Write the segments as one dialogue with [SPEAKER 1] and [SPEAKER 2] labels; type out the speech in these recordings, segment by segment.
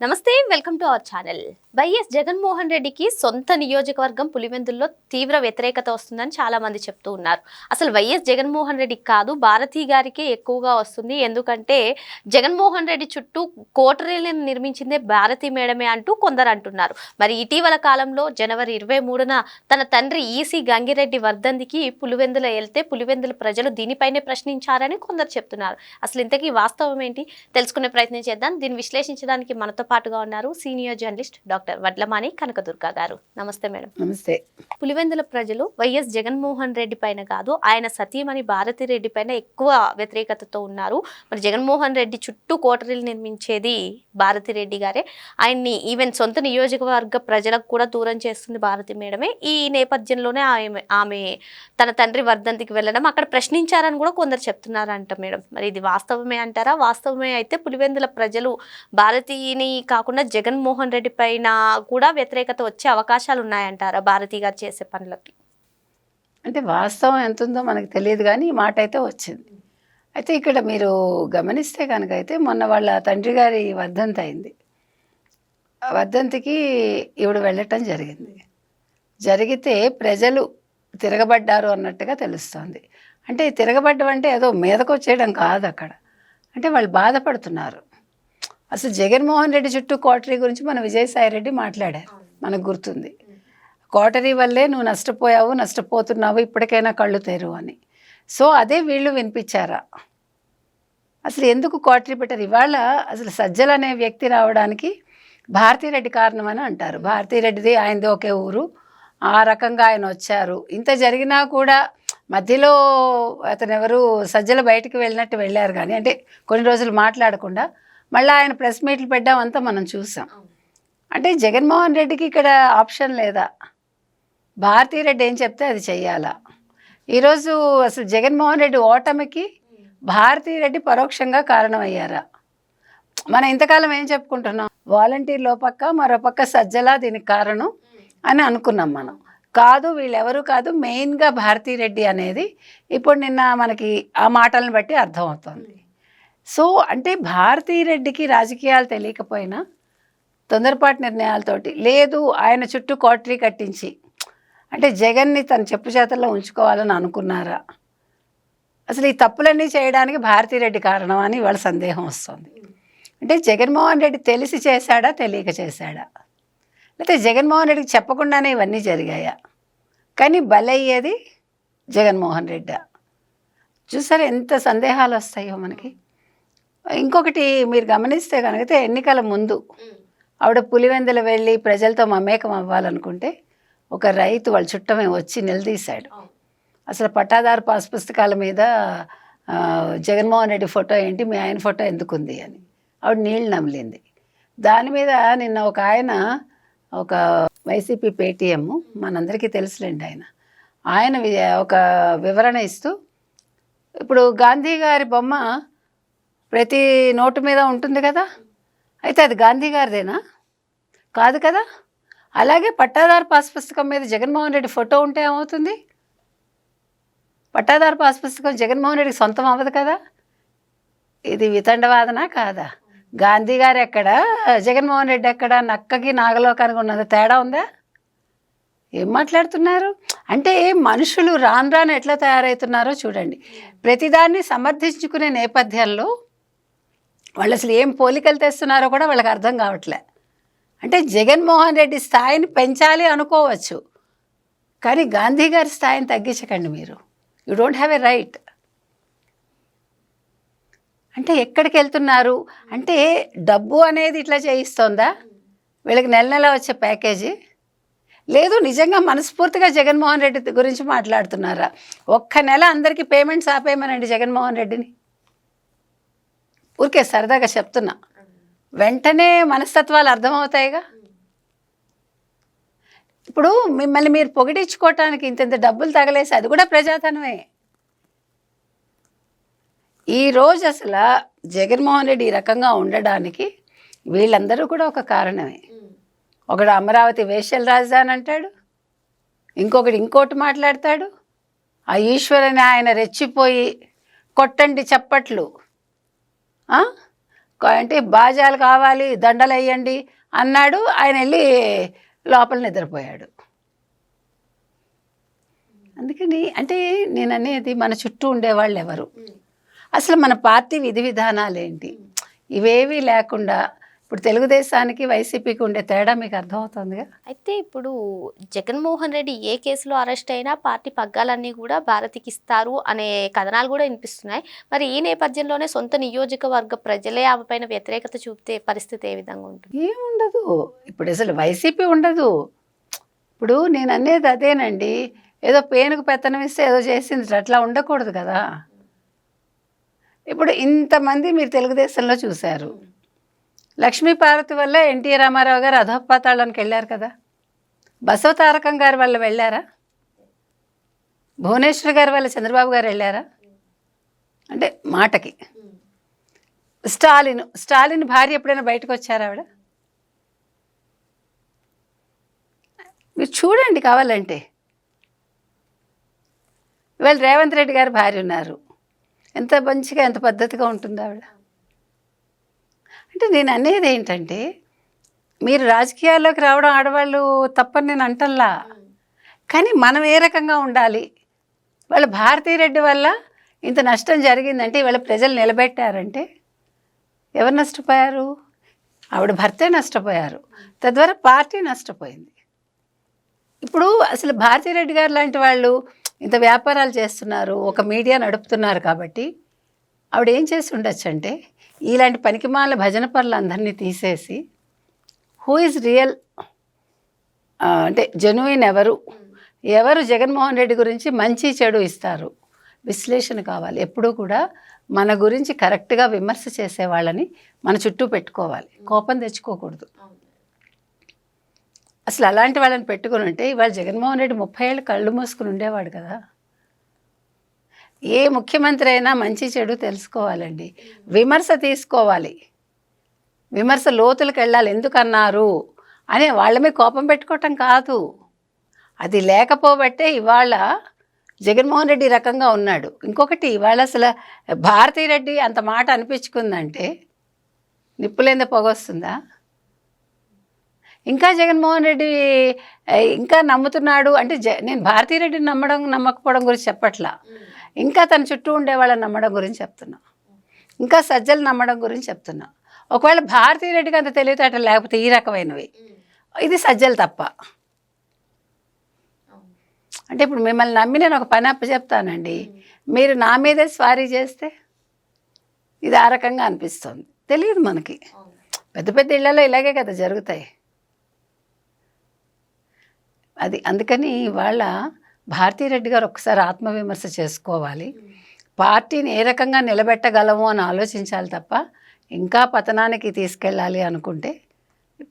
[SPEAKER 1] నమస్తే, welcome to our channel. YS Jaganmohan రెడ్డికి సొంత నియోజకవర్గం పులివెందుల్లో తీవ్ర వ్యతిరేకత వస్తుందని చాలా మంది చెప్తూ ఉన్నారు. అసలు వైఎస్ జగన్మోహన్ రెడ్డికి కాదు, భారతి గారికే ఎక్కువగా వస్తుంది. ఎందుకంటే జగన్మోహన్ రెడ్డి చుట్టూ కోటరీలను నిర్మించిందే భారతి మేడమే అంటూ కొందరు అంటున్నారు. మరి ఇటీవల కాలంలో జనవరి 23న తన తండ్రి ఈసీ గంగిరెడ్డి వర్ధంతికి పులివెందుల వెళ్తే పులివెందుల ప్రజలు దీనిపైనే ప్రశ్నించారని కొందరు చెప్తున్నారు. అసలు ఇంతకీ వాస్తవం ఏంటి తెలుసుకునే ప్రయత్నం చేద్దాం. దీన్ని విశ్లేషించడానికి మనతో పాటుగా ఉన్నారు senior journalist doctor Vadlamani Kanakadurga గారు. నమస్తే మేడం.
[SPEAKER 2] నమస్తే.
[SPEAKER 1] పులివెందుల ప్రజలు వైఎస్ జగన్మోహన్ రెడ్డి పైన కాదు, ఆయన సతీమణి భారతి రెడ్డి పైన ఎక్కువ వ్యతిరేకతతో ఉన్నారు. మరి జగన్మోహన్ రెడ్డి చుట్టూ కోటరీలు నిర్మించేది భారతి రెడ్డి గారే. ఆయన్ని ఈవెన్ సొంత నియోజకవర్గ ప్రజలకు కూడా దూరం చేస్తుంది భారతి మేడమే. ఈ నేపథ్యంలోనే ఆమె తన తండ్రి వర్ధంతికి వెళ్ళడం అక్కడ ప్రశ్నించారని కూడా కొందరు చెప్తున్నారంట మేడం. మరి ఇది వాస్తవమే అంటారా? వాస్తవమే అయితే పులివెందుల ప్రజలు భారతిని కాకుండా జగన్మోహన్ రెడ్డి పైన కూడా వ్యతిరేకత వచ్చే అవకాశాలు ఉన్నాయంటారా భారతి గారు చేసే పనులకి?
[SPEAKER 2] అంటే వాస్తవం ఎంత ఉందో మనకు తెలియదు, కానీ ఈ మాట అయితే వచ్చింది. అయితే ఇక్కడ మీరు గమనిస్తే కనుక అయితే మొన్న వాళ్ళ తండ్రి గారి వర్ధంతి అయింది. ఆ వర్ధంతికి ఈవిడ వెళ్ళటం జరిగింది. జరిగితే ప్రజలు తిరగబడ్డారు అన్నట్టుగా తెలుస్తోంది. అంటే తిరగబడ్డం అంటే ఏదో మీదకు వచ్చేయడం కాదు అక్కడ. అంటే వాళ్ళు బాధపడుతున్నారు. అసలు జగన్మోహన్ రెడ్డి చుట్టూ కోటరీ గురించి మన విజయసాయి రెడ్డి మాట్లాడారు, మనకు గుర్తుంది. కోటరీ వల్లే నువ్వు నష్టపోయావు, నష్టపోతున్నావు, ఇప్పటికైనా కళ్ళు తెరు అని. సో అదే వీళ్ళు వినిపించారా? అసలు ఎందుకు కోటరీ పెట్టారు? ఇవాళ అసలు సజ్జల అనే వ్యక్తి రావడానికి భారతీరెడ్డి కారణం అని అంటారు. భారతీరెడ్డిది ఆయనది ఒకే ఊరు, ఆ రకంగా ఆయన వచ్చారు. ఇంత జరిగినా కూడా మధ్యలో అతను ఎవరు సజ్జల బయటికి వెళ్ళినట్టు వెళ్ళారు, కానీ అంటే కొన్ని రోజులు మాట్లాడకుండా మళ్ళీ ఆయన ప్రెస్ మీట్లు పెట్టామంతా మనం చూసాం. అంటే జగన్మోహన్ రెడ్డికి ఇక్కడ ఆప్షన్ లేదా? భారతీరెడ్డి ఏం చెప్తే అది చెయ్యాలా? ఈరోజు అసలు జగన్మోహన్ రెడ్డి ఓటమికి భారతీరెడ్డి పరోక్షంగా కారణమయ్యారా? మనం ఇంతకాలం ఏం చెప్పుకుంటున్నాం? వాలంటీర్లో పక్క మరో పక్క సజ్జల దీనికి కారణం అని అనుకున్నాం మనం. కాదు, వీళ్ళెవరు కాదు, మెయిన్గా భారతీరెడ్డి అనేది ఇప్పుడు నిన్న మనకి ఆ మాటలను బట్టి అర్థమవుతుంది. సో అంటే భారతీరెడ్డికి రాజకీయాలు తెలియకపోయినా తొందరపాటు నిర్ణయాలతోటి లేదు, ఆయన చుట్టూ కోటరీ కట్టించి అంటే జగన్ని తన చెప్పు చేతల్లో ఉంచుకోవాలని అనుకున్నారా? అసలు ఈ తప్పులన్నీ చేయడానికి భారతీరెడ్డి కారణం అని వాళ్ళ సందేహం వస్తుంది. అంటే జగన్మోహన్ రెడ్డి తెలిసి చేశాడా, తెలియక చేశాడా? లేకపోతే జగన్మోహన్ రెడ్డికి చెప్పకుండానే ఇవన్నీ జరిగాయా? కానీ బలయ్యేది జగన్మోహన్ రెడ్డి. చూసారా ఎంత సందేహాలు వస్తాయో మనకి. ఇంకొకటి మీరు గమనిస్తే కనుక ఎన్నికల ముందు ఆవిడ పులివెందులు వెళ్ళి ప్రజలతో మమేకం అవ్వాలనుకుంటే ఒక రైతు వాళ్ళ చుట్టమే వచ్చి నిలదీశాడు. అసలు పట్టాదారు పాస్ పుస్తకాల మీద జగన్మోహన్ రెడ్డి ఫోటో ఏంటి, మీ ఆయన ఫోటో ఎందుకుంది అని ఆవిడ నీళ్ళు నమిలింది. దాని మీద నిన్న ఒక ఆయన, ఒక వైసీపీ పేటీఎం, మనందరికీ తెలుసులేండి, ఆయన ఒక వివరణ ఇస్తూ, ఇప్పుడు గాంధీ గారి బొమ్మ ప్రతి నోటు మీద ఉంటుంది కదా, అయితే అది గాంధీ గారిదేనా? కాదు కదా. అలాగే పట్టాదారు పాస్ పుస్తకం మీద జగన్మోహన్ రెడ్డి ఫోటో ఉంటే ఏమవుతుంది? పట్టాదారు పాస్ పుస్తకం జగన్మోహన్ రెడ్డికి సొంతం అవ్వదు కదా. ఇది వితండవాదన కాదా? గాంధీ గారు ఎక్కడ, జగన్మోహన్ రెడ్డి ఎక్కడ? నక్కకి నాగలోకానికి ఉన్నది తేడా ఉందా? ఏం మాట్లాడుతున్నారు? అంటే మనుషులు రాను రాను ఎట్లా తయారవుతున్నారో చూడండి. ప్రతిదాన్ని సమర్థించుకునే నేపథ్యంలో వాళ్ళు అసలు ఏం పోలికలు తెస్తున్నారో కూడా వాళ్ళకి అర్థం కావట్లే. అంటే జగన్మోహన్ రెడ్డి స్థాయిని పెంచాలి అనుకోవచ్చు, కానీ గాంధీ గారి స్థాయిని తగ్గించకండి మీరు. You don't have a right. అంటే ఎక్కడికి వెళ్తున్నారు? అంటే డబ్బు అనేది ఇట్లా చేయిస్తోందా వీళ్ళకి? నెల నెల వచ్చే ప్యాకేజీ లేదు. నిజంగా మనస్ఫూర్తిగా జగన్మోహన్ రెడ్డి గురించి మాట్లాడుతున్నారా? ఒక్క నెల అందరికీ పేమెంట్స్ ఆపేయమనండి జగన్మోహన్ రెడ్డిని. ఊరికే సరదాగా చెప్తున్నా, వెంటనే మనస్తత్వాలు అర్థమవుతాయిగా. ఇప్పుడు మిమ్మల్ని మీరు పొగిడించుకోవటానికి ఇంత డబ్బులు తగలేసి అది కూడా ప్రజాధనమే. ఈరోజు అసలు జగన్మోహన్ రెడ్డి ఈ రకంగా ఉండడానికి వీళ్ళందరూ కూడా ఒక కారణమే. ఒకడు అమరావతి వేశ్యల రాజధాని అంటాడు, ఇంకొకటి ఇంకోటి మాట్లాడతాడు. ఆ ఈశ్వరని ఆయన రెచ్చిపోయి కొట్టండి చప్పట్లు, అంటే బాజాలు కావాలి, దండలు వేయండి అన్నాడు. ఆయన వెళ్ళి లోపల నిద్రపోయాడు. అందుకని అంటే నేను అనేది మన చుట్టూ ఉండేవాళ్ళు ఎవరు, అసలు మన పార్టీ విధి విధానాలు ఏంటి, ఇవేవి లేకుండా ఇప్పుడు తెలుగుదేశానికి వైసీపీకి ఉండే తేడా మీకు అర్థమవుతుందిగా.
[SPEAKER 1] అయితే ఇప్పుడు జగన్మోహన్ రెడ్డి ఏ కేసులో అరెస్ట్ అయినా పార్టీ పగ్గాలన్నీ కూడా భారతికి ఇస్తారు అనే కథనాలు కూడా వినిపిస్తున్నాయి. మరి ఈ నేపథ్యంలోనే సొంత నియోజకవర్గ ప్రజలే ఆమె పైన వ్యతిరేకత చూపితే పరిస్థితి ఏ విధంగా ఉంటుంది?
[SPEAKER 2] ఏముండదు, ఇప్పుడు అసలు వైసీపీ ఉండదు. ఇప్పుడు నేను అనేది అదేనండి, ఏదో పేనుకు పెత్తనం ఇస్తే ఏదో చేసింది, అట్లా ఉండకూడదు కదా. ఇప్పుడు ఇంతమంది మీరు తెలుగుదేశంలో చూశారు, లక్ష్మీపార్వతి వల్ల ఎన్టీ రామారావు గారు అధోపాతాళానికి వెళ్ళారు కదా. బసవ తారకం గారి వల్ల వెళ్ళారా? భువనేశ్వర్ గారి వల్ల చంద్రబాబు గారు వెళ్ళారా? అంటే మాటకి. స్టాలిన్ భార్య ఎప్పుడైనా బయటకు వచ్చారా ఆవిడ? మీరు చూడండి కావాలంటే. ఇవాళ రేవంత్ రెడ్డి గారి భార్య ఉన్నారు, ఎంత మంచిగా ఎంత పద్ధతిగా ఉంటుంది ఆవిడ. అంటే నేను అనేది ఏంటంటే, మీరు రాజకీయాల్లోకి రావడం ఆడవాళ్ళు తప్పని నేను అంటల్లా, కానీ మనం ఏ రకంగా ఉండాలి. వాళ్ళ భారతీరెడ్డి వల్ల ఇంత నష్టం జరిగిందంటే, ఇవాళ ప్రజలు నిలబెట్టారంటే ఎవరు నష్టపోయారు? ఆవిడ భర్తే నష్టపోయారు, తద్వారా పార్టీ నష్టపోయింది. ఇప్పుడు అసలు భారతీరెడ్డి గారు లాంటి వాళ్ళు ఇంత వ్యాపారాలు చేస్తున్నారు, ఒక మీడియా నడుపుతున్నారు కాబట్టి ఆవిడ ఏం చేసి ఉండొచ్చు అంటే, ఇలాంటి పనికిమాల భజన పనులందరినీ తీసేసి హూ ఈజ్ రియల్ అంటే జెన్యున్ ఎవరు జగన్మోహన్ రెడ్డి గురించి మంచి చెడు ఇస్తారు, విశ్లేషణ కావాలి. ఎప్పుడూ కూడా మన గురించి కరెక్ట్గా విమర్శ చేసేవాళ్ళని మన చుట్టూ పెట్టుకోవాలి, కోపం తెచ్చుకోకూడదు. అసలు అలాంటి వాళ్ళని పెట్టుకుని ఉంటే ఇవాళ జగన్మోహన్ రెడ్డి 30 ఏళ్ళు కళ్ళు మూసుకుని ఉండేవాడు కదా. ఏ ముఖ్యమంత్రి అయినా మంచి చెడు తెలుసుకోవాలండి, విమర్శ తీసుకోవాలి, విమర్శ లోతులకు వెళ్ళాలి. ఎందుకన్నారు అని వాళ్ళ మీద కోపం పెట్టుకోవటం కాదు. అది లేకపోబట్టే ఇవాళ జగన్మోహన్ రెడ్డి రకంగా ఉన్నాడు. ఇంకొకటి, ఇవాళ అసలు భారతీరెడ్డి అంత మాట అనిపించుకుందంటే నిప్పులేందే పొగొస్తుందా? ఇంకా జగన్మోహన్ రెడ్డి ఇంకా నమ్ముతున్నాడు అంటే నేను భారతీరెడ్డిని నమ్మకపోవడం గురించి చెప్పట్లా, ఇంకా తన చుట్టూ ఉండే వాళ్ళని నమ్మడం గురించి చెప్తున్నా, ఇంకా సజ్జలు నమ్మడం గురించి చెప్తున్నా. ఒకవేళ భారతీరెడ్డికి అంత తెలివితేటలు లేకపోతే ఈ రకమైనవి, ఇది సజ్జలు తప్ప. అంటే ఇప్పుడు మిమ్మల్ని నమ్మి నేను ఒక పని అప్పచెప్తానండి, మీరు నా మీదే స్వారీ చేస్తే ఇది ఆ రకంగా అనిపిస్తుంది. తెలియదు మనకి, పెద్ద పెద్ద ఇళ్లలో ఇలాగే కదా జరుగుతాయి. అది అందుకని ఇవాళ భారతీరెడ్డి గారు ఒకసారి ఆత్మవిమర్శ చేసుకోవాలి, పార్టీని ఏ రకంగా నిలబెట్టగలము అని ఆలోచించాలి తప్ప ఇంకా పతనానికి తీసుకెళ్ళాలి అనుకుంటే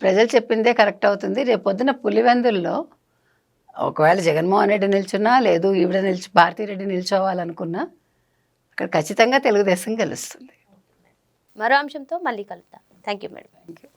[SPEAKER 2] ప్రజలు చెప్పిందే కరెక్ట్ అవుతుంది. రేపు పొద్దున పులివెందుల్లో ఒకవేళ జగన్మోహన్ రెడ్డి నిల్చున్నా, లేదు ఈవిడ భారతీరెడ్డి నిల్చోవాలనుకున్నా, అక్కడ ఖచ్చితంగా తెలుగుదేశం గెలుస్తుంది.
[SPEAKER 1] మరో అంశంతో మళ్ళీ కలుద్దాం. Thank you madam.
[SPEAKER 2] Thank you.